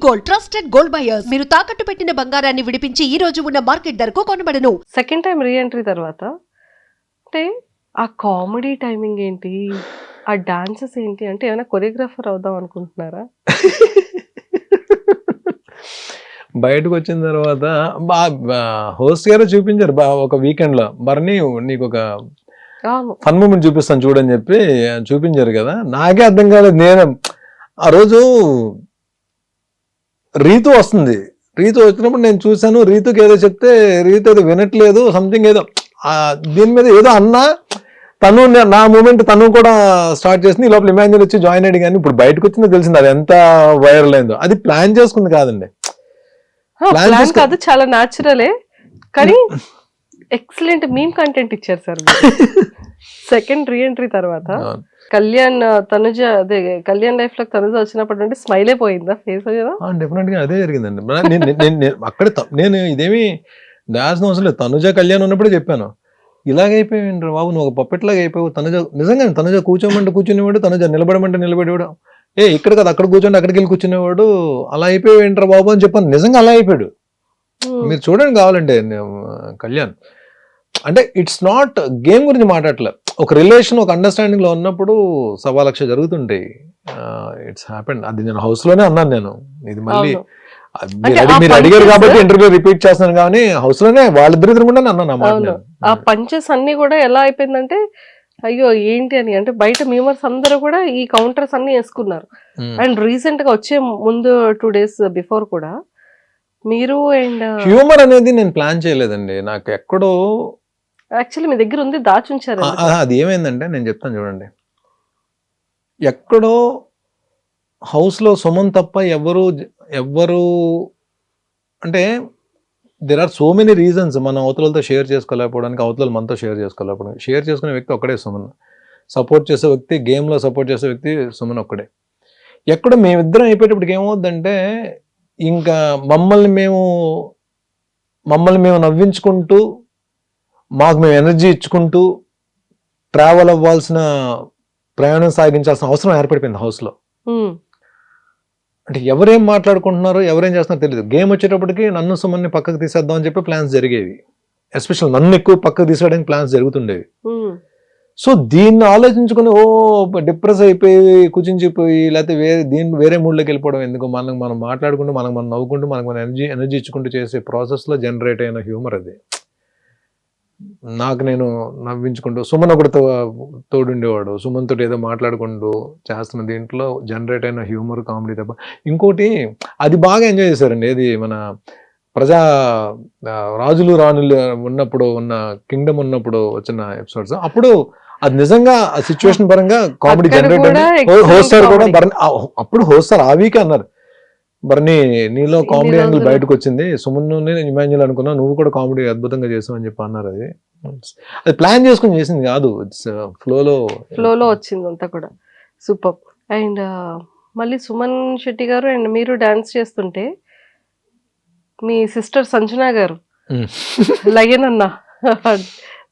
Gold, trusted gold buyers. మీరు తాకట్టు పెట్టిన బంగారాన్ని విడిపించి ఈ రోజు ఉన్న మార్కెట్ ధరకు కొనబడను. సెకండ్ టైం రీఎంట్రీ తర్వాత అంటే ఆ కామెడీ టైమింగ్ ఏంటి, ఆ డాన్సెస్ ఏంటి, అంటే ఏమైనా కొరియోగ్రాఫర్ అవుదాం అనుకుంటున్నారా? బయటకు వచ్చిన తర్వాత హోస్ట్ గారు చూపించారు ఒక వీకెండ్ లో, బర్నీ నీకు ఒక ఫన్ మూమెంట్ చూపిస్తాను చూడని చెప్పి చూపించారు కదా. నాకే అర్థం కాలేదు. నేను ఆ రోజు రీతు వస్తుంది, రీతు వచ్చినప్పుడు నేను చూశాను. రీతుకి ఏదో చెప్తే రీతు ఏదో వినట్లేదు, సంథింగ్ ఏదో దీని మీద ఏదో అన్నా, తను నా మూమెంట్ తను కూడా స్టార్ట్ చేసింది. ఈ లోపల ఇమాజిన్ వచ్చి జాయిన్ అయ్యి. కానీ ఇప్పుడు బయటకు వచ్చిందో తెలిసింది అది ఎంత వైరల్ అయిందో. అది ప్లాన్ చేసుకుంది కాదండి, ప్లాన్ కాదు, చాలా న్యాచురలే. కానీ ఎక్సలెంట్ మీమ్ కంటెంట్ ఇచ్చారు సార్. సెకండ్ రీఎంట్రీ తర్వాత కళ్యాణ్ తనుజ, అదే కళ్యాణ్ లైఫ్ లో తనుజ వచ్చినప్పటి నుండి స్మైల్ అయిపోయిందా ఫేస్? డెఫినెట్ గా అదే జరిగిందండి. అక్కడ నేను ఇదేమి దాల్సిన అవసరం లేదు. తనుజ కళ్యాణ్ ఉన్నప్పుడే చెప్పాను, ఇలాగైపోయింది బాబు, నువ్వు ఒక పప్పెట్లాగా అయిపోయావు. తనుజ నిజంగా తనుజ కూర్చోమంటే కూర్చునేవాడు, తనుజ నిలబడమంటే నిలబడేవాడు. ఇక్కడ కదా అక్కడ కూర్చోండి అక్కడికి వెళ్ళి కూర్చునేవాడు. అలా అయిపోయావు ఏంట్రా బాబు అని చెప్పాను. నిజంగా అలా అయిపోయాడు. మీరు చూడండి కావాలంటే కళ్యాణ్. అంటే ఇట్స్ నాట్ గేమ్ గురించి మాట్లాడలే, ఒక రిలేషన్ ఒక అండర్స్టాండింగ్ లో ఉన్నప్పుడు 1,00,000 జరుగుతుంటాయి. It's happened. అది నేను హౌస్ లోనే అన్నాను. నేను ఇది మళ్ళీ మీరు అడిగారు కాబట్టి ఇంటర్వ్యూ రిపీట్ చేస్తున్నాను, కానీ హౌస్ లోనే వాళ్ళిద్దరు ఎదురుకుండా అన్నాను. ఆ పంచెస్ అన్ని కూడా ఎలా అయిపోయిందంటే అయ్యో ఏంటి అని, అంటే బయట మెంబర్స్ అందరూ కూడా ఈ కౌంటర్స్ అన్ని వేసుకున్నారు. అండ్ రీసెంట్ గా వచ్చే ముందు 2 days బిఫోర్ కూడా మీరు అండ్ హ్యూమర్ అనేది నేను ప్లాన్ చేయలేదండి. నాకు ఎక్కడో యాక్చువల్లీ మీ దగ్గర ఉంది, దాచుంచారు. అది ఏమైందంటే నేను చెప్తాను చూడండి. ఎక్కడో హౌస్ లో సుమన్ తప్ప ఎవ్వరు అంటే there are so many reasons మనం అవతలతో షేర్ చేసుకోలేకపోవడానికి, అవతల మనతో షేర్ చేసుకోలేకపోవడానికి. షేర్ చేసుకునే వ్యక్తి ఒక్కడే సుమన్. సపోర్ట్ చేసే వ్యక్తి, గేమ్లో సపోర్ట్ చేసే వ్యక్తి సుమన్ ఒక్కడే. ఎక్కడ మేమిద్దరం అయిపోయేటప్పటికి ఏమవుద్దంటే ఇంకా మమ్మల్ని మేము నవ్వించుకుంటూ, మాకు మేము ఎనర్జీ ఇచ్చుకుంటూ ట్రావెల్ అవ్వాల్సిన, ప్రయాణం సాగించాల్సిన అవసరం ఏర్పడిపోయింది హౌస్లో. అంటే ఎవరేం మాట్లాడుకుంటున్నారో ఎవరేం చేస్తున్నారో తెలియదు. గేమ్ వచ్చేటప్పటికి నన్ను సుమన్ని పక్కకు తీసేద్దాం అని చెప్పి ప్లాన్స్ జరిగేవి. ఎస్పెషల్ నన్ను ఎక్కువ పక్కకు తీసేయడానికి ప్లాన్స్ జరుగుతుండేవి. సో దీన్ని ఆలోచించుకుని డిప్రెస్ అయిపోయి కుచించిపోయి, లేకపోతే వేరే మూడ్లోకి వెళ్ళిపోవడం ఎందుకు, మనం మాట్లాడుకుంటూ మనం నవ్వుకుంటూ మనకు మన ఎనర్జీ ఇచ్చుకుంటూ చేసే ప్రాసెస్లో జనరేట్ అయిన హ్యూమర్ అది. నాకు నేను నవ్వించుకుంటూ, సుమన్ ఒకటి తోడుండేవాడు, సుమన్ తోటి ఏదో మాట్లాడుకుంటూ చేస్తున్న దీంట్లో జనరేట్ అయిన హ్యూమర్, కామెడీ తప్ప ఇంకోటి అది బాగా ఎంజాయ్ చేశారండి. ఏది మన రాజులు రాణులు ఉన్నప్పుడు ఉన్న కింగ్డమ్ ఉన్నప్పుడు వచ్చిన ఎపిసోడ్స్, అప్పుడు అది నిజంగా ఆ సిచ్యువేషన్ పరంగా కామెడీ జనరేట్ అయింది. హోస్టర్ కూడా అప్పుడు హోస్టర్ ఆ వీక్ అన్నారు, బర్నీ నీలో కామెడీ యాంగిల్ బయటకు వచ్చింది, సుమన్ నేను ఇమాన్యుల్ అనుకున్నా, నువ్వు కూడా కామెడీ అద్భుతంగా చేసావు అని చెప్పి అన్నారు. అది ప్లాన్ చేసుకుని చేసింది కాదు, ఇట్స్ ఫ్లోలో వచ్చింది అంతా కూడా. సూపర్. అండ్ మళ్ళీ సుమన్ శెట్టి గారు అండ్ మీరు డాన్స్ చేస్తుంటే మీ సిస్టర్ సంజన గారు లయన్ అన్న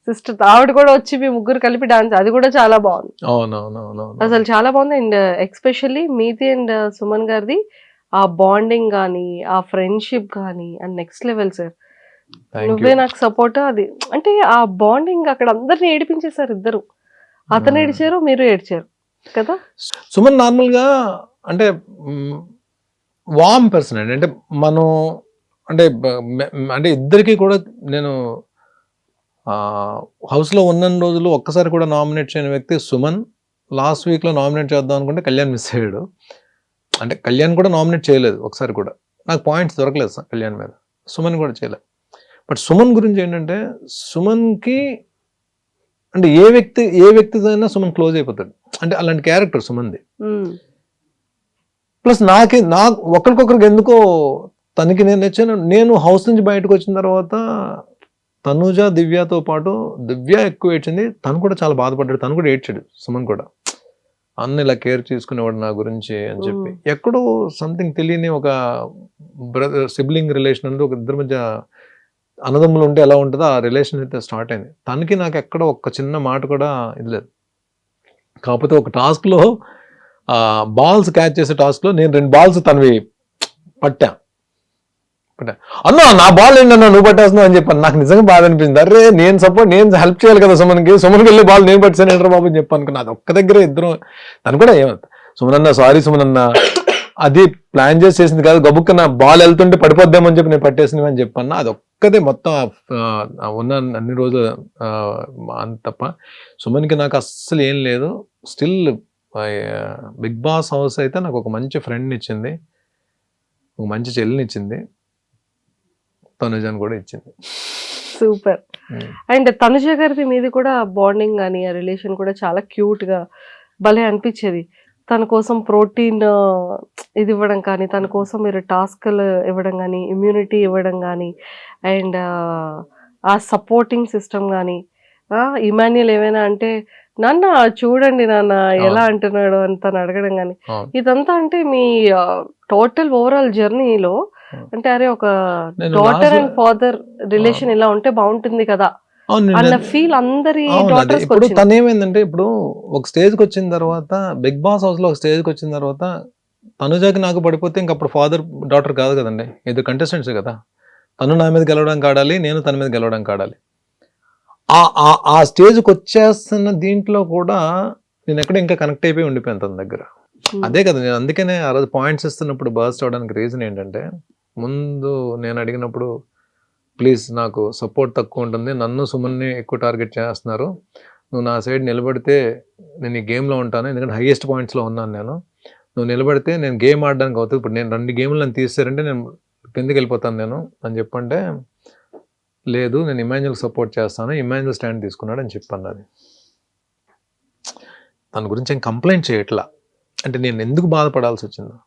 సిస్టర్, ఆవిడ కూడా వచ్చి మీ ముగ్గురు కలిపి డాన్స్, అది కూడా చాలా బాగుంది. అసలు చాలా బాగుంది. అండ్ ఎక్స్పెషల్లీ మీది అండ్ సుమన్ గారిది ఆ బాండింగ్ కానీ, ఆ ఫ్రెండ్షిప్ కానీ అండ్ నెక్స్ట్ లెవెల్ సార్. నువ్వే నాకు సపోర్ట్. అది అంటే ఆ బాండింగ్ అక్కడ అందరిని ఏడిపించేశారు ఇద్దరు. అతను ఏడిచారు, మీరు ఏడ్చారు కదా. సుమన్ నార్మల్గా అంటే వార్మ్ పర్సన్ అండి. అంటే మనం అంటే ఇద్దరికి కూడా నేను హౌస్లో ఉన్న రోజులు ఒక్కసారి కూడా నామినేట్ చేయని వ్యక్తి సుమన్. లాస్ట్ వీక్లో నామినేట్ చేద్దాం అనుకుంటే కళ్యాణ్ మిస్ అయ్యాడు. అంటే కళ్యాణ్ కూడా నామినేట్ చేయలేదు ఒకసారి కూడా, నాకు పాయింట్స్ దొరకలేదు కళ్యాణ్ మీద. సుమన్ కూడా చేయలేదు. బట్ సుమన్ గురించి ఏంటంటే, సుమన్కి అంటే ఏ వ్యక్తితో అయినా సుమన్ క్లోజ్ అయిపోతాడు. అంటే అలాంటి క్యారెక్టర్ సుమన్ది. ప్లస్ నాకు ఒకరికొకరికి ఎందుకో తనకి నేను నచ్చాను. నేను హౌస్ నుంచి బయటకు వచ్చిన తర్వాత తనుజ దివ్యతో పాటు, దివ్య ఎక్కువ ఏడ్చింది, తను కూడా చాలా బాధపడ్డాడు, తను కూడా ఏడ్చాడు. సుమన్ కూడా అన్న ఇలా కేర్ తీసుకునేవాడు నా గురించి అని చెప్పి. ఎక్కడో సంథింగ్ తెలియని ఒక బ్రదర్ సిబ్లింగ్ రిలేషన్ ఉంది, ఒక ఇద్దరి మధ్య అన్నదమ్ములు ఉంటే ఎలా ఉంటుందో ఆ రిలేషన్ అయితే స్టార్ట్ అయింది. తనకి నాకు ఎక్కడ ఒక్క చిన్న మాట కూడా ఇది లేదు. కాకపోతే ఒక టాస్క్లో బాల్స్ క్యాచ్ చేసే టాస్క్లో నేను 2 balls తనవి పట్టా అన్నా నా బాల్ ఏంటన్నా నువ్వు పట్టేస్తున్నావు అని చెప్పాను. నాకు నిజంగా బాధ అనిపించింది. అరే నేను హెల్ప్ చేయాలి కదా సుమన్కి వెళ్ళి బాల్ నేను పట్టాను ఏంట్రా బాబు అని చెప్పాను. నాకు ఒక్క దగ్గర ఇద్దరు తను కూడా ఏమంత సుమనన్న సారీ సుమనన్న అది ప్లాన్ చేసింది కాదు, గబుక్క నా బాల్ వెళ్తుంటే పడిపోద్దామని చెప్పి నేను పట్టేసినవి అని చెప్పాను. అది ఒక్కదే మొత్తం ఉన్న అన్ని రోజులు అంత తప్ప సుమన్కి నాకు అస్సలు ఏం లేదు. స్టిల్ బిగ్ బాస్ హౌస్ అయితే నాకు ఒక మంచి ఫ్రెండ్ని ఇచ్చింది, ఒక మంచి చెల్లిని ఇచ్చింది, తనుజాని కూడా ఇచ్చింది. సూపర్. అండ్ తనుజ గారిది మీది కూడా బాండింగ్ కానీ ఆ రిలేషన్ కూడా చాలా క్యూట్ గా భలే అనిపించేది. తన కోసం ప్రోటీన్ ఇది ఇవ్వడం కానీ, తన కోసం మీరు టాస్క్లు ఇవ్వడం కానీ, ఇమ్యూనిటీ ఇవ్వడం కానీ, అండ్ ఆ సపోర్టింగ్ సిస్టమ్ కానీ, ఇమాన్యుల్ ఏమైనా అంటే నాన్న చూడండి నాన్న ఎలా అంటున్నాడు అని తను అడగడం కానీ, ఇదంతా అంటే మీ టోటల్ ఓవరాల్ జర్నీలో అంటే అరే ఒక డాటర్ అండ్ ఫాదర్ రిలేషన్ ఇలా ఉంటే బాగుంటుంది కదా అన్న ఫీల్ అందరి డాటర్స్ కి ఇప్పుడు వచ్చింది. తను ఏమైందంటే ఇప్పుడు ఒక స్టేజ్కి వచ్చిన తర్వాత బిగ్ బాస్ హౌస్ లో ఒక స్టేజ్కి వచ్చిన తర్వాత తనుజాకి నాకు పడిపోతే ఇంక అప్పుడు ఫాదర్ డాటర్ కాదు కదండి, ఇది కంటెస్టెంట్స్ కదా. తను నా మీద గెలవడానికి ఆడాలి, నేను తన మీద గెలవడానికి ఆడాలి. ఆ స్టేజ్కి వచ్చేస్తున్న దీంట్లో కూడా నేను ఎక్కడ ఇంకా కనెక్ట్ అయిపోయి ఉండిపోయాను తన దగ్గర. అదే కదా నేను అందుకనే ఆ రోజు పాయింట్స్ ఇస్తున్నప్పుడు బర్స్ట్ అవడానికి రీజన్ ఏంటంటే, ముందు నేను అడిగినప్పుడు ప్లీజ్ నాకు సపోర్ట్ తక్కువ ఉంటుంది, నన్ను సుమన్ని ఎక్కువ టార్గెట్ చేస్తున్నారు, నువ్వు నా సైడ్ నిలబడితే నేను ఈ గేమ్లో ఉంటాను, ఎందుకంటే హైయెస్ట్ పాయింట్స్లో ఉన్నాను నేను, నువ్వు నిలబడితే నేను గేమ్ ఆడడానికి అవుతుంది. ఇప్పుడు నేను 2 గేమ్లు నన్ను తీసారంటే నేను కిందకి వెళ్ళిపోతాను నేను అని చెప్పంటే, లేదు నేను ఇమాన్యుల్ సపోర్ట్ చేస్తాను, ఇమాన్యుల్ స్టాండ్ తీసుకున్నాడు అని చెప్పాను. అది తన గురించి ఏం కంప్లైంట్ చేయట్లా, అంటే నేను ఎందుకు బాధపడాల్సి వచ్చిందో.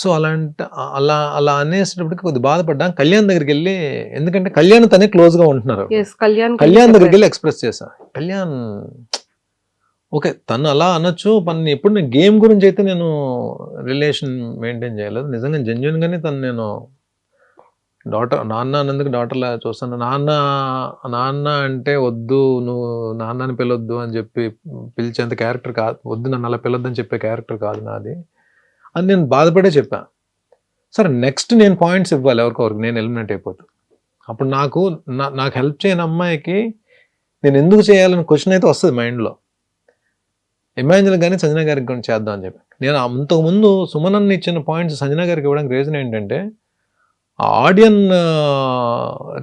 సో అలా అనేసేటప్పటికి కొద్దిగా బాధపడ్డా. కళ్యాణ్ దగ్గరికి వెళ్ళి, ఎందుకంటే కళ్యాణ్ తనే క్లోజ్గా ఉంటున్నారు, కళ్యాణ్ దగ్గరికి వెళ్ళి ఎక్స్ప్రెస్ చేశా. కళ్యాణ్ ఓకే తను అలా అనొచ్చు, ఎప్పుడు నేను గేమ్ గురించి అయితే నేను రిలేషన్ మెయింటైన్ చేయలేదు. నిజంగా జెన్యున్గానే తను నేను నాన్న అన్నందుకు డాటర్లా చూస్తాను. నాన్న అంటే వద్దు, నువ్వు నాన్నని పిలవద్దు అని చెప్పి పిలిచేంత క్యారెక్టర్ కాదు, వద్దు నన్ను అలా పిలవద్దని చెప్పే క్యారెక్టర్ కాదు నాది అని నేను బాధపడే చెప్పా. సరే నెక్స్ట్ నేను పాయింట్స్ ఇవ్వాలి ఎవరికొరకు, నేను ఎలిమినేట్ అయిపోతాను. అప్పుడు నాకు హెల్ప్ చేయని అమ్మాయికి నేను ఎందుకు చేయాలని క్వశ్చన్ అయితే వస్తుంది మైండ్లో. ఇమాన్యుల్ కానీ సంజన గారికి కూడా చేద్దాం అని చెప్పి నేను అంతకుముందు సుమనన్ని ఇచ్చిన పాయింట్స్ సంజన గారికి ఇవ్వడానికి రీజన్ ఏంటంటే, ఆడియన్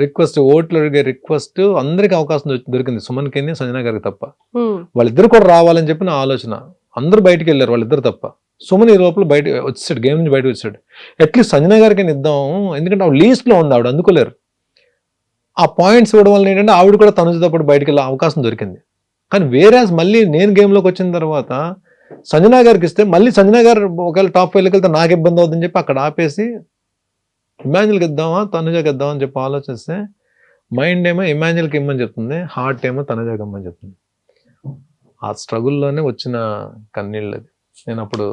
రిక్వెస్ట్, ఓట్లు అడిగే రిక్వెస్ట్ అందరికి అవకాశం దొరికింది, సుమన్కి సంజన గారికి తప్ప. వాళ్ళిద్దరు కూడా రావాలని చెప్పి నా ఆలోచన. అందరూ బయటికి వెళ్ళారు వాళ్ళిద్దరు తప్ప. సుమన్ ఈ లోపల బయట వచ్చేసాడు, గేమ్ నుంచి బయటకు వచ్చాడు. అట్లీస్ట్ సంజన గారికి ఇద్దాం, ఎందుకంటే ఆవిడ లీస్ట్లో ఉంది, ఆవిడ అందుకోలేరు. ఆ పాయింట్స్ ఇవ్వడం వల్ల ఏంటంటే ఆవిడ కూడా తనుజతో పాటు బయటకు వెళ్ళే అవకాశం దొరికింది. కానీ వేరేస్ మళ్ళీ నేను గేమ్లోకి వచ్చిన తర్వాత సంజన గారికి ఇస్తే మళ్ళీ సంజన గారు ఒకవేళ టాప్ 5లోకి వెళ్తే నాకు ఇబ్బంది అవుతుందని చెప్పి అక్కడ ఆపేసి ఇమాన్యుల్కి ఇద్దామా తనుజకి ఇద్దామా అని చెప్పి ఆలోచిస్తే మైండ్ ఏమో ఇమాన్యుల్కి ఇమ్మని చెప్తుంది, హార్ట్ ఏమో తనుజకి ఇమ్మని చెప్తుంది. ఆ స్ట్రగుల్లోనే వచ్చిన కన్నీళ్ళు అది. నేను అప్పుడు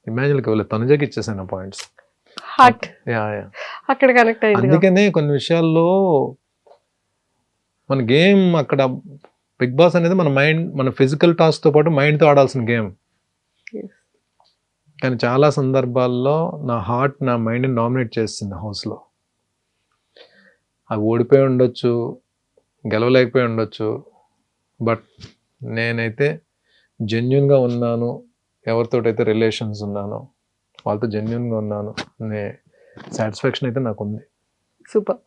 ఇమాన్యుల్కి వెళ్ళి తనుజకి ఇచ్చేసాను పాయింట్స్. అక్కడ కనెక్ట్ అయింది. అందుకనే కొన్ని విషయాల్లో మన గేమ్ అక్కడ బిగ్ బాస్ అనేది మన మైండ్, మన ఫిజికల్ టాస్క్తో పాటు మైండ్తో ఆడాల్సిన గేమ్. కానీ చాలా సందర్భాల్లో నా హార్ట్ నా మైండ్ని డామినేట్ చేస్తుంది హౌస్లో. అవి ఓడిపోయి ఉండొచ్చు, గెలవలేకపోయి ఉండొచ్చు, బట్ నేనైతే జెన్యున్గా ఉన్నాను, ఎవరితోటైతే రిలేషన్స్ ఉన్నానో వాళ్ళతో జెన్యున్గా ఉన్నాను అనే సాటిస్ఫాక్షన్ అయితే నాకు ఉంది. సూపర్.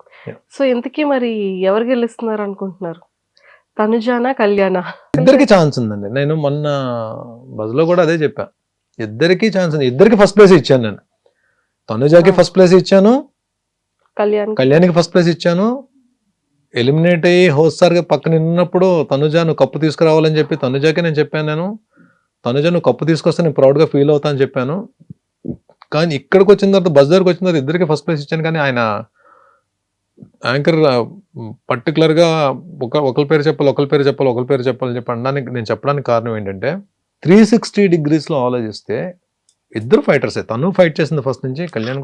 సో ఇంతకీ మరి ఎవరు గెలుస్తున్నారు అనుకుంటున్నారు, తనుజానా కళ్యాణా? ఇద్దరికి ఛాన్స్ ఉందండి. నేను మొన్న బజ్లో కూడా అదే చెప్పా, ఇద్దరికి ఛాన్స్ ఉంది. ఇద్దరికి ఫస్ట్ ప్లేస్ ఇచ్చాను నేను. తనుజాకి ఫస్ట్ ప్లేస్ ఇచ్చాను, కళ్యాణ్కి ఫస్ట్ ప్లేస్ ఇచ్చాను. ఎలిమినేట్ అయ్యి హోస్టార్గా పక్కన ఉన్నప్పుడు తనుజా నువ్వు కప్పు తీసుకురావాలని చెప్పి తనుజాకి నేను చెప్పాను. నేను తనుజా నువ్వు కప్పు తీసుకొస్తే నేను ప్రౌడ్గా ఫీల్ అవుతా అని చెప్పాను. కానీ ఇక్కడికి వచ్చిన తర్వాత బస్ దగ్గరకు వచ్చిన తర్వాత ఇద్దరికి ఫస్ట్ ప్లేస్ ఇచ్చాను. కానీ ఆయన యాంకర్ పర్టికులర్గా ఒకరి పేరు చెప్పాలని చెప్పి అనడానికి నేను చెప్పడానికి కారణం ఏంటంటే 360 degreesలో ఆలోచిస్తే ఇద్దరు ఫైటర్సే. తను ఫైట్ చేసింది ఫస్ట్ నుంచి, కళ్యాణ్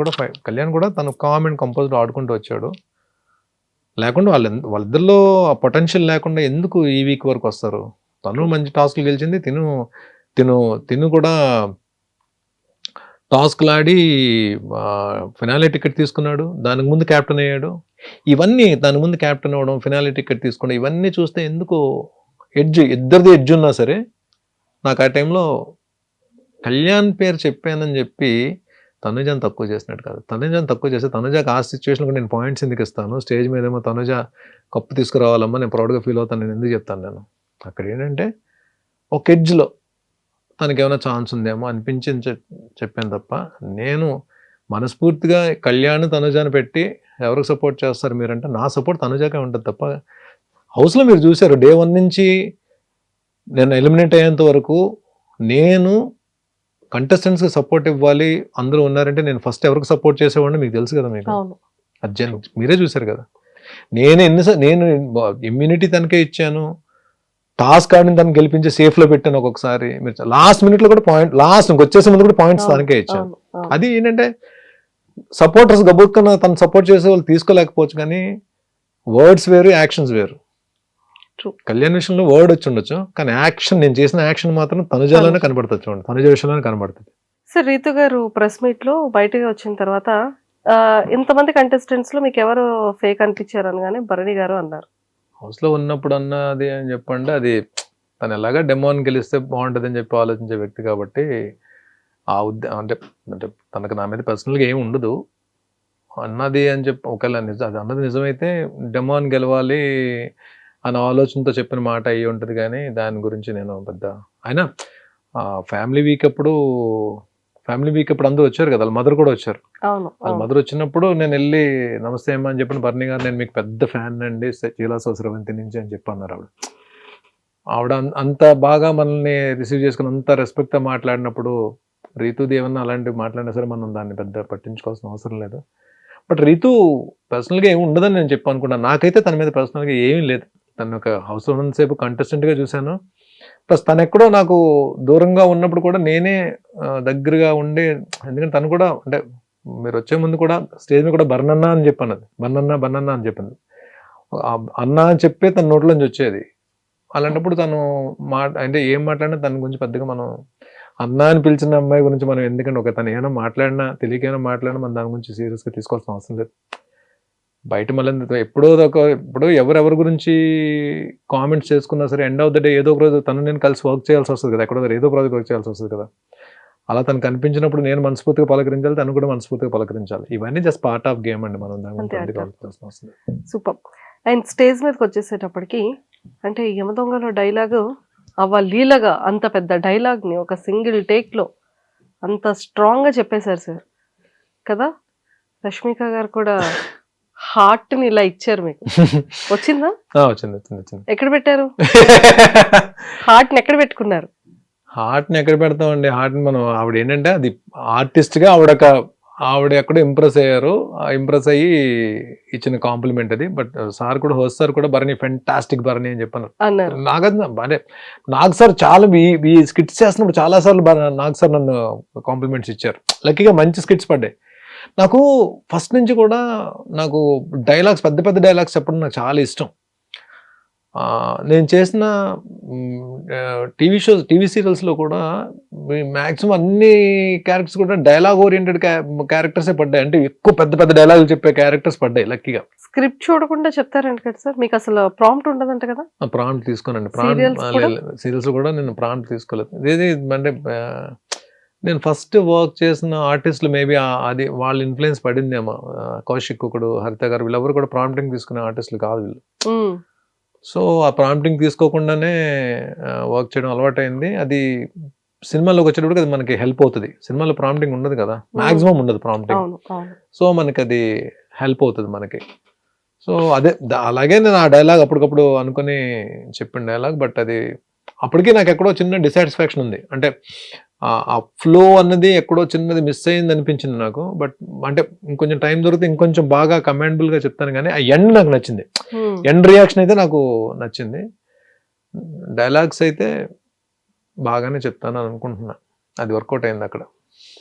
కూడా తను కామ్ అండ్ కంపోజ్డ్ ఆడుకుంటూ వచ్చాడు. లేకుండా వాళ్ళిద్దరిలో ఆ పొటెన్షియల్ లేకుండా ఎందుకు ఈ వీక్ వరకు వస్తారు? తను మంచి టాస్క్లు గెలిచింది, తిను కూడా టాస్క్లాడి ఫినాలే టికెట్ తీసుకున్నాడు, దానికి ముందు క్యాప్టెన్ అయ్యాడు. ఇవన్నీ దాని ముందు క్యాప్టెన్ అవ్వడం, ఫినాలే టికెట్ తీసుకోవడం, ఇవన్నీ చూస్తే ఎందుకో ఇద్దరిది ఎడ్జ్ ఉన్నా సరే నాకు ఆ టైంలో కళ్యాణ్ పేరు చెప్పానని చెప్పి తనుజాని తక్కువ చేసినట్టు కాదు. తనుజాని తక్కువ చేస్తే తనుజాకి ఆ సిచ్యువేషన్ కూడా నేను పాయింట్స్ ఎందుకు ఇస్తాను, స్టేజ్ మీద ఏమో తనుజ కప్పు తీసుకురావాలమ్మా నేను ప్రౌడ్గా ఫీల్ అవుతాను నేను ఎందుకు చెప్తాను. నేను అక్కడ ఏంటంటే ఒక ఎడ్జ్లో తనకి ఏమైనా ఛాన్స్ ఉందేమో అనిపించింది చెప్పాను తప్ప, నేను మనస్ఫూర్తిగా కళ్యాణ్ తనుజాని పెట్టి ఎవరికి సపోర్ట్ చేస్తారు మీరంటే నా సపోర్ట్ తనుజాకే ఉంటుంది తప్ప. హౌస్లో మీరు చూశారు డే 1 నుంచి నేను ఎలిమినేట్ అయ్యేంత వరకు నేను కంటెస్టెంట్స్కి సపోర్ట్ ఇవ్వాలి అందరూ ఉన్నారంటే నేను ఫస్ట్ ఎవరికి సపోర్ట్ చేసేవాడిని మీకు తెలుసు కదా. మీకు అర్జున్ మీరే చూశారు కదా. నేను ఇమ్యూనిటీ తనకే ఇచ్చాను, టాస్క్ ఆడిని తను గెలిపించి సేఫ్లో పెట్టాను. ఒక్కొక్కసారి మీరు లాస్ట్ మినిట్లో కూడా లాస్ట్ వచ్చేసే ముందు కూడా పాయింట్స్ తనకే ఇచ్చాను. అది ఏంటంటే సపోర్టర్స్ గబుక్కన తను సపోర్ట్ చేసే వాళ్ళు తీసుకోలేకపోవచ్చు, కానీ వర్డ్స్ వేరు యాక్షన్స్ వేరు. కళ్యాణ్ విషయంలో వర్డ్ వచ్చి ఉండొచ్చు, కానీ యాక్షన్ నేను చేసిన యాక్షన్ మాత్రం తనుజాలోనే కనబడుతుంది. చూడండి తనుజ విషయంలోనే కనబడుతుంది. సార్ రీతు గారు ప్రెస్ మీట్ లో బయటకు వచ్చిన తర్వాత ఇంతమంది కంటెస్టెంట్స్ లో మీకు ఎవరు ఫేక్ అనిపించారు అనగానే భరణి గారు అన్నారు. హౌస్లో ఉన్నప్పుడు అన్నది అని చెప్పండి, అది తను ఎలాగా డెమోని గెలిస్తే బాగుంటుంది అని చెప్పి ఆలోచించే వ్యక్తి కాబట్టి ఆ అంటే తనకు నా మీద పర్సనల్గా ఏమి ఉండదు అన్నది అని చెప్పి ఒకవేళ అది అన్నది నిజమైతే డెమోని గెలవాలి అన్న ఆలోచనతో చెప్పిన మాట అయ్యి ఉంటుంది, కానీ దాని గురించి నేను పెద్ద అయినా ఫ్యామిలీ వీక్ అప్పుడు అందరూ వచ్చారు కదా, వాళ్ళ మదర్ కూడా వచ్చారు. వాళ్ళ మదర్ వచ్చినప్పుడు నేను వెళ్ళి నమస్తే అమ్మా అని చెప్పిన భరణి గారు నేను మీకు పెద్ద ఫ్యాన్ అండి చీలాసోసరవంతి నుంచి అని చెప్పి అన్నారు. ఆవిడ అంత బాగా మనల్ని రిసీవ్ చేసుకుని అంత రెస్పెక్ట్తో మాట్లాడినప్పుడు రీతుది ఏమన్నా అలాంటివి మాట్లాడినా సరే మనం దాన్ని పెద్ద పట్టించుకోవాల్సిన అవసరం లేదు. బట్ రీతు పర్సనల్గా ఏమి ఉండదని నేను చెప్పి అనుకున్నాను. నాకైతే తన మీద పర్సనల్గా ఏమీ లేదు. తను ఒక హౌస్లో ఉన్నంతసేపు కంటెస్టెంట్గా చూశాను. ప్లస్ తను ఎక్కడో నాకు దూరంగా ఉన్నప్పుడు కూడా నేనే దగ్గరగా ఉండి, ఎందుకంటే తను కూడా అంటే మీరు వచ్చే ముందు కూడా స్టేజ్ మీద కూడా బర్నన్నా అని చెప్పాను, అది బర్నన్నా అని చెప్పింది. అన్న అని చెప్పే తన నోట్లోంచి వచ్చేది. అలాంటప్పుడు తను అంటే ఏం మాట్లాడినా తన గురించి పెద్దగా మనం అన్న అని పిలిచిన అమ్మాయి గురించి మనం ఎందుకంటే తను ఏమైనా మాట్లాడినా తెలియకైనా మాట్లాడినా మనం దాని గురించి సీరియస్గా తీసుకోవాల్సిన అవసరం లేదు. బయట మళ్ళీ ఇప్పుడు ఎవరెవరి గురించి కామెంట్స్ చేసుకున్నా సరే ఎండ్ ఆఫ్ ద డే ఏదో ఒక రోజు తను నేను కలిసి వర్క్ చేయాల్సి వస్తుంది కదా, ఎక్కడో ఏదో ప్రాజెక్ట్ వర్క్ చేయాల్సి వస్తుంది కదా. అలా తను కనిపించినప్పుడు నేను మనస్ఫూర్తిగా పలకరించాలి, తను కూడా మనస్ఫూర్తిగా పలకరించాలి. ఇవన్నీ జస్ట్ పార్ట్ ఆఫ్ గేమ్ అండి, మనం దాని గురించి వస్తుంది. సూపర్. అండ్ స్టేజ్ మీదకి వచ్చేసేటప్పటికి అంటే యమదొంగలో డైలాగు లీలగా అంత పెద్ద డైలాగ్ని ఒక సింగిల్ టేక్లో అంత స్ట్రాంగ్గా చెప్పేశారు సార్ కదా. రష్మిక గారు కూడా హార్ట్ని ఇలా ఇచ్చారు మీకు. వచ్చిందా? వచ్చింది. ఎక్కడ పెట్టారు హార్ట్ని? ఎక్కడ పెట్టుకున్నారు? హార్ట్ని ఎక్కడ పెడతామండి? హార్ట్ని మనం ఆవిడ ఏంటంటే అది ఆర్టిస్ట్గా ఆవిడ ఎక్కడో ఇంప్రెస్ అయ్యారు, ఇంప్రెస్ అయ్యి ఇచ్చిన కాంప్లిమెంట్ అది. బట్ సార్ కూడా హోస్ట్ సార్ కూడా భరణి ఫెంటాస్టిక్ భరణి అని చెప్పాను. నాకు సార్ చాలా ఈ స్కిట్స్ చేస్తున్నప్పుడు చాలా సార్లు నాకు సార్ నన్ను కాంప్లిమెంట్స్ ఇచ్చారు. లక్కీగా మంచి స్కిట్స్ పడ్డాయి. నాకు ఫస్ట్ నుంచి కూడా నాకు డైలాగ్స్ పెద్ద పెద్ద డైలాగ్స్ చెప్పడం నాకు చాలా ఇష్టం. నేను చేసిన టీవీ సీరియల్స్లో కూడా మ్యాక్సిమం అన్ని క్యారెక్టర్స్ కూడా డైలాగ్ ఓరియంటెడ్ క్యారెక్టర్సే పడ్డాయి. అంటే ఎక్కువ పెద్ద పెద్ద డైలాగులు చెప్పే క్యారెక్టర్స్ పడ్డాయి లక్కీగా. స్క్రిప్ట్ చూడకుండా చెప్తారంట కదా సార్, మీకు అసలు ప్రాంప్ట్ ఉండదంట కదా? ప్రాంప్ట్ తీసుకోనండి. సీరియల్స్ కూడా నేను ప్రాంప్ట్ తీసుకోలేదు. ఇది అంటే నేను ఫస్ట్ వర్క్ చేసిన ఆర్టిస్టులు మేబీ అది వాళ్ళ ఇన్ఫ్లుయెన్స్ పడిందేమో. కౌశిక్ ఒకడు, హరిత గారు, వీళ్ళెవరు కూడా ప్రాంప్టింగ్ తీసుకునే ఆర్టిస్టులు కాదు వీళ్ళు. సో ఆ ప్రాంప్టింగ్ తీసుకోకుండానే వర్క్ చేయడం అలవాటైంది. అది సినిమాలోకి వచ్చేటప్పుడు అది మనకి హెల్ప్ అవుతుంది. సినిమాలో ప్రాంప్టింగ్ ఉండదు కదా, మాక్సిమం ఉండదు ప్రాంప్టింగ్. సో మనకి అది హెల్ప్ అవుతుంది మనకి. సో అదే అలాగే నేను ఆ డైలాగ్ అప్పటికప్పుడు అనుకుని చెప్పిన డైలాగ్. బట్ అది అప్పటికీ నాకు ఎక్కడో చిన్న డిసాటిస్ఫాక్షన్ ఉంది. అంటే ఆ ఫ్లో అన్నది ఎక్కడో చిన్నది మిస్ అయింది అనిపించింది నాకు. బట్ అంటే ఇంకొంచెం టైం దొరికితే ఇంకొంచెం బాగా కమాండబుల్గా చెప్తాను, కానీ ఆ ఎండ్ నాకు నచ్చింది. ఎండ్ రియాక్షన్ అయితే నాకు నచ్చింది. డైలాగ్స్ అయితే బాగానే చెప్తాను అనుకుంటున్నా. అది వర్కౌట్ అయింది అక్కడ.